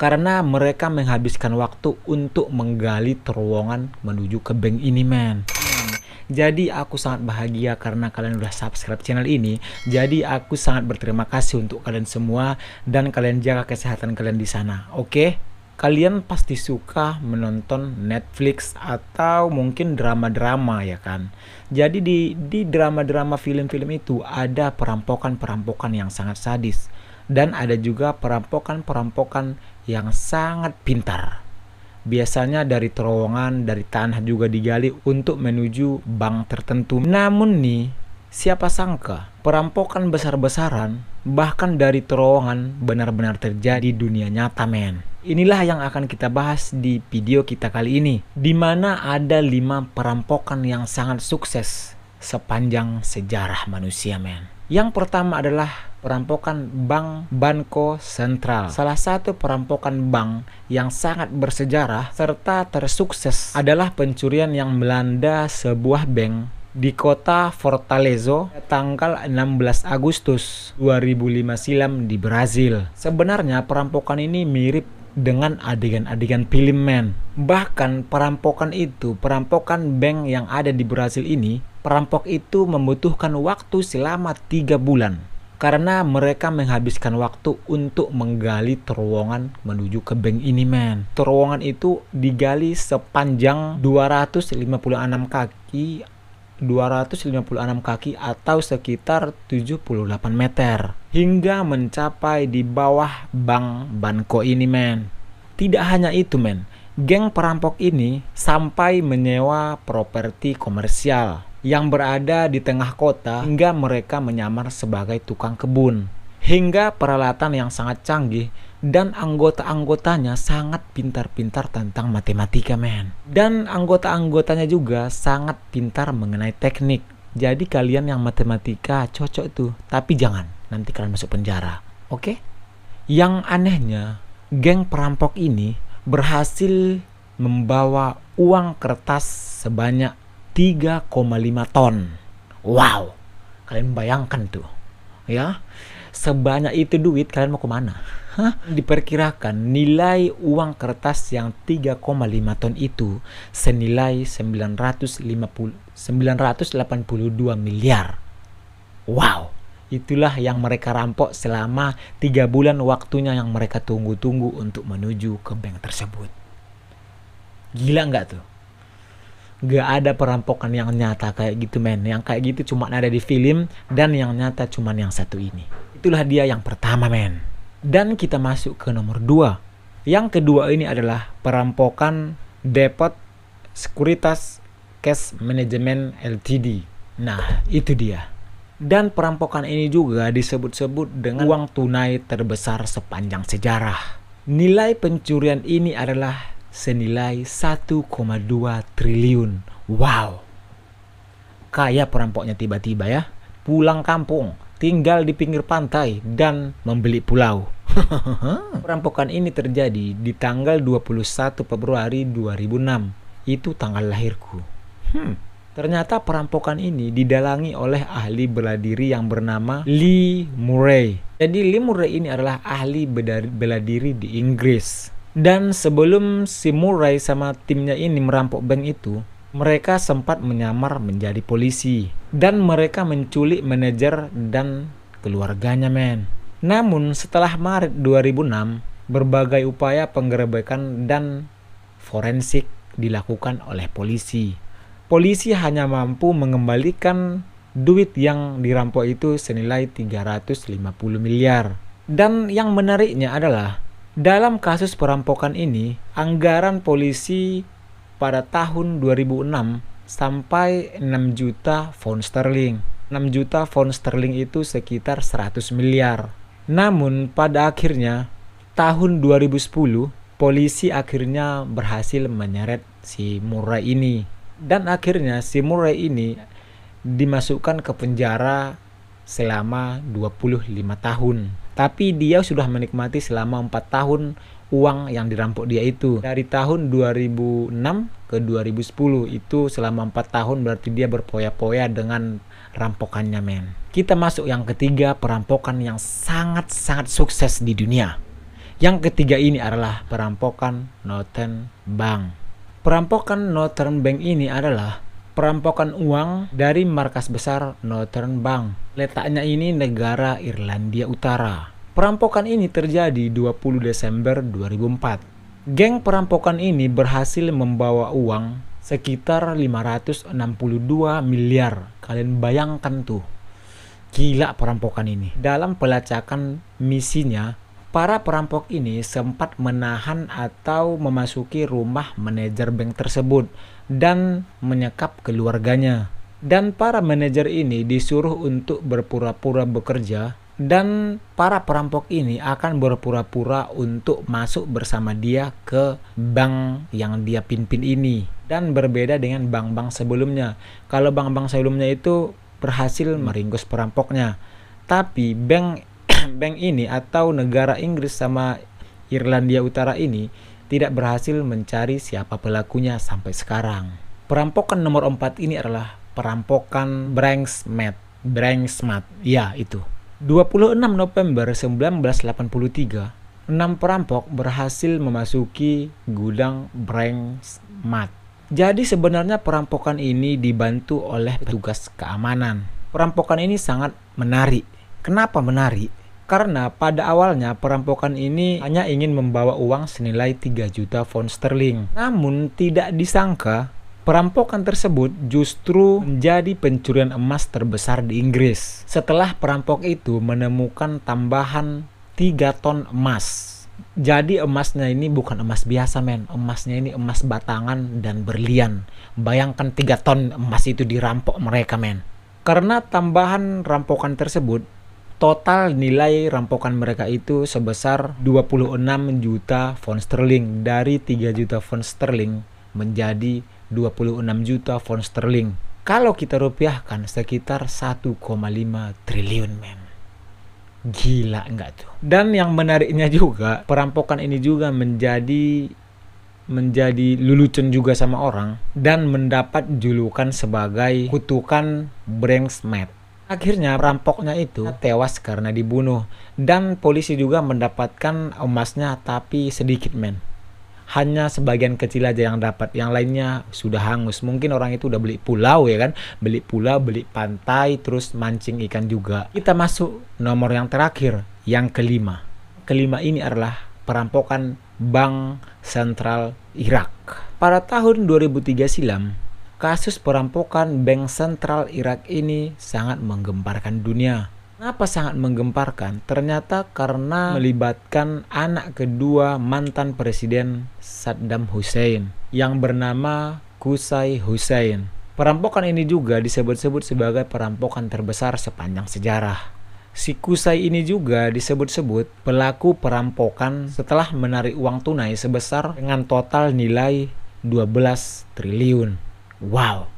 karena mereka menghabiskan waktu untuk menggali terowongan menuju ke bank ini, men. Jadi aku sangat bahagia karena kalian udah subscribe channel ini. Jadi aku sangat berterima kasih untuk kalian semua, dan kalian jaga kesehatan kalian di sana. Oke? Kalian pasti suka menonton Netflix atau mungkin drama-drama, ya kan? Jadi di drama-drama film-film itu ada perampokan-perampokan yang sangat sadis, dan ada juga perampokan-perampokan yang sangat pintar. Biasanya dari terowongan, dari tanah juga digali untuk menuju bank tertentu. Namun nih, siapa sangka perampokan besar-besaran bahkan dari terowongan benar-benar terjadi di dunia nyata, men. Inilah yang akan kita bahas di video kita kali ini, di mana ada 5 perampokan yang sangat sukses sepanjang sejarah manusia, men. Yang pertama adalah perampokan Bank Banco Central. Salah satu perampokan bank yang sangat bersejarah serta tersukses adalah pencurian yang melanda sebuah bank di kota Fortaleza tanggal 16 Agustus 2005 silam di Brazil. Sebenarnya perampokan ini mirip dengan adegan-adegan film, men. Bahkan perampokan bank yang ada di Brazil ini, perampok itu membutuhkan waktu selama 3 bulan. Karena mereka menghabiskan waktu untuk menggali terowongan menuju ke bank ini, men. Terowongan itu digali sepanjang 256 kaki atau sekitar 78 meter. Hingga mencapai di bawah bank Banco ini, men. Tidak hanya itu, men. Geng perampok ini sampai menyewa properti komersial yang berada di tengah kota hingga mereka menyamar sebagai tukang kebun. Hingga peralatan yang sangat canggih dan anggota-anggotanya sangat pintar-pintar tentang matematika, men. Dan anggota-anggotanya juga sangat pintar mengenai teknik. Jadi kalian yang matematika cocok tuh, tapi jangan, nanti kalian masuk penjara. Oke? Yang anehnya, geng perampok ini berhasil membawa uang kertas sebanyak 3,5 ton. Wow, kalian bayangkan tuh, ya, sebanyak itu duit kalian mau kemana? Diperkirakan nilai uang kertas yang 3,5 ton itu senilai 982 miliar. Wow, itulah yang mereka rampok selama 3 bulan waktunya yang mereka tunggu-tunggu untuk menuju ke bank tersebut. Gila nggak tuh? Gak ada perampokan yang nyata kayak gitu, men. Yang kayak gitu cuma ada di film, dan yang nyata cuma yang satu ini. Itulah dia yang pertama, men. Dan kita masuk ke nomor 2. Yang kedua ini adalah perampokan Depot Securitas Cash Management Ltd. Nah, itu dia. Dan perampokan ini juga disebut-sebut dengan uang tunai terbesar sepanjang sejarah. Nilai pencurian ini adalah senilai 1,2 triliun. Wow. Kaya perampoknya tiba-tiba, ya. Pulang kampung, tinggal di pinggir pantai, dan membeli pulau. Perampokan ini terjadi di tanggal 21 Februari 2006. Itu tanggal lahirku. Ternyata perampokan ini didalangi oleh ahli bela diri yang bernama Lee Murray. Jadi Lee Murray ini adalah ahli bela diri di Inggris. Dan sebelum si Murray sama timnya ini merampok bank itu, mereka sempat menyamar menjadi polisi. Dan mereka menculik manajer dan keluarganya, men. Namun setelah Maret 2006, berbagai upaya penggerebekan dan forensik dilakukan oleh polisi. Polisi hanya mampu mengembalikan duit yang dirampok itu senilai 350 miliar. Dan yang menariknya adalah, dalam kasus perampokan ini, anggaran polisi pada tahun 2006 sampai 6 juta pound sterling. 6 juta pound sterling itu sekitar 100 miliar. Namun pada akhirnya, tahun 2010, polisi akhirnya berhasil menyeret si Murray ini. Dan akhirnya si Murray ini dimasukkan ke penjara selama 25 tahun. Tapi dia sudah menikmati selama 4 tahun uang yang dirampok dia itu. Dari tahun 2006 ke 2010 itu selama 4 tahun, berarti dia berpoya-poya dengan rampokannya, men. Kita masuk yang ketiga, perampokan yang sangat-sangat sukses di dunia. Yang ketiga ini adalah perampokan Northern Bank. Perampokan Northern Bank ini adalah perampokan uang dari markas besar Northern Bank. Letaknya ini negara Irlandia Utara. Perampokan ini terjadi 20 Desember 2004. Geng perampokan ini berhasil membawa uang sekitar 562 miliar. Kalian bayangkan tuh. Gila perampokan ini. Dalam pelacakan misinya, para perampok ini sempat menahan atau memasuki rumah manajer bank tersebut dan menyekap keluarganya. Dan para manajer ini disuruh untuk berpura-pura bekerja, dan para perampok ini akan berpura-pura untuk masuk bersama dia ke bank yang dia pimpin ini. Dan berbeda dengan bank-bank sebelumnya. Kalau bank-bank sebelumnya itu berhasil meringkus perampoknya. Tapi bank ini atau negara Inggris sama Irlandia Utara ini tidak berhasil mencari siapa pelakunya sampai sekarang. Perampokan nomor 4 ini adalah perampokan Branksmat. Ya, itu. 26 November 1983, 6 perampok berhasil memasuki gudang Branksmat. Jadi sebenarnya perampokan ini dibantu oleh petugas keamanan. Perampokan ini sangat menarik. Kenapa menarik? Karena pada awalnya perampokan ini hanya ingin membawa uang senilai 3 juta pound sterling. Namun tidak disangka perampokan tersebut justru menjadi pencurian emas terbesar di Inggris. Setelah perampok itu menemukan tambahan 3 ton emas. Jadi emasnya ini bukan emas biasa, men. Emasnya ini emas batangan dan berlian. Bayangkan 3 ton emas itu dirampok mereka, men. Karena tambahan rampokan tersebut, total nilai rampokan mereka itu sebesar 26 juta pound sterling. Dari 3 juta pound sterling menjadi 26 juta pound sterling. Kalau kita rupiahkan sekitar 1,5 triliun, men. Gila enggak tuh? Dan yang menariknya juga, perampokan ini juga menjadi lelucon juga sama orang dan mendapat julukan sebagai kutukan Branksmat. Akhirnya perampoknya itu tewas karena dibunuh dan polisi juga mendapatkan emasnya tapi sedikit, men. Hanya sebagian kecil aja yang dapat, yang lainnya sudah hangus. Mungkin orang itu udah beli pulau, ya kan, beli pulau, beli pantai, terus mancing ikan juga. Kita masuk nomor yang terakhir, yang kelima. Kelima ini adalah perampokan Bank Sentral Irak. Pada tahun 2003 silam, kasus perampokan Bank Sentral Irak ini sangat menggemparkan dunia. Kenapa sangat menggemparkan? Ternyata karena melibatkan anak kedua mantan presiden Saddam Hussein yang bernama Qusay Hussein. Perampokan ini juga disebut-sebut sebagai perampokan terbesar sepanjang sejarah. Si Qusay ini juga disebut-sebut pelaku perampokan setelah menarik uang tunai sebesar dengan total nilai 12 triliun. Wow!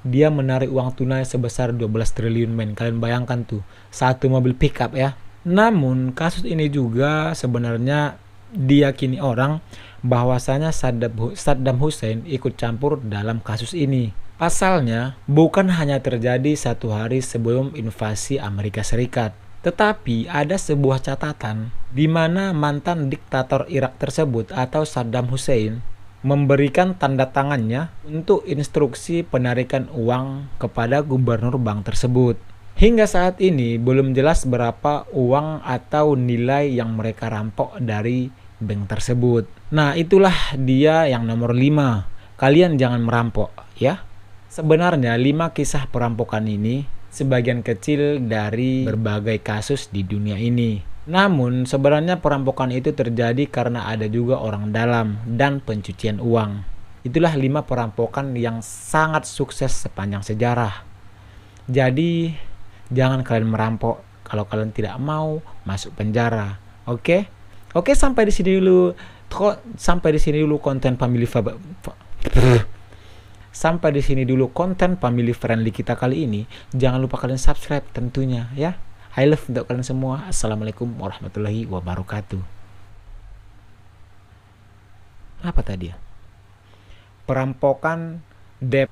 Dia menarik uang tunai sebesar 12 triliun, men. Kalian bayangkan tuh, satu mobil pickup ya. Namun kasus ini juga sebenarnya diyakini orang bahwasanya Saddam Hussein ikut campur dalam kasus ini. Pasalnya bukan hanya terjadi 1 hari sebelum invasi Amerika Serikat, tetapi ada sebuah catatan di mana mantan diktator Irak tersebut atau Saddam Hussein memberikan tanda tangannya untuk instruksi penarikan uang kepada gubernur bank tersebut. Hingga saat ini belum jelas berapa uang atau nilai yang mereka rampok dari bank tersebut. Nah, itulah dia yang nomor 5. Kalian jangan merampok, ya. Sebenarnya 5 kisah perampokan ini sebagian kecil dari berbagai kasus di dunia ini. Namun sebenarnya perampokan itu terjadi karena ada juga orang dalam dan pencucian uang. Itulah 5 perampokan yang sangat sukses sepanjang sejarah. Jadi jangan kalian merampok kalau kalian tidak mau masuk penjara. Oke, sampai di sini dulu. Konten Sampai di sini dulu konten family friendly kita kali ini. Jangan lupa kalian subscribe tentunya, ya. I love untuk kalian semua. Assalamualaikum warahmatullahi wabarakatuh. Apa tadi ya? Perampokan Depp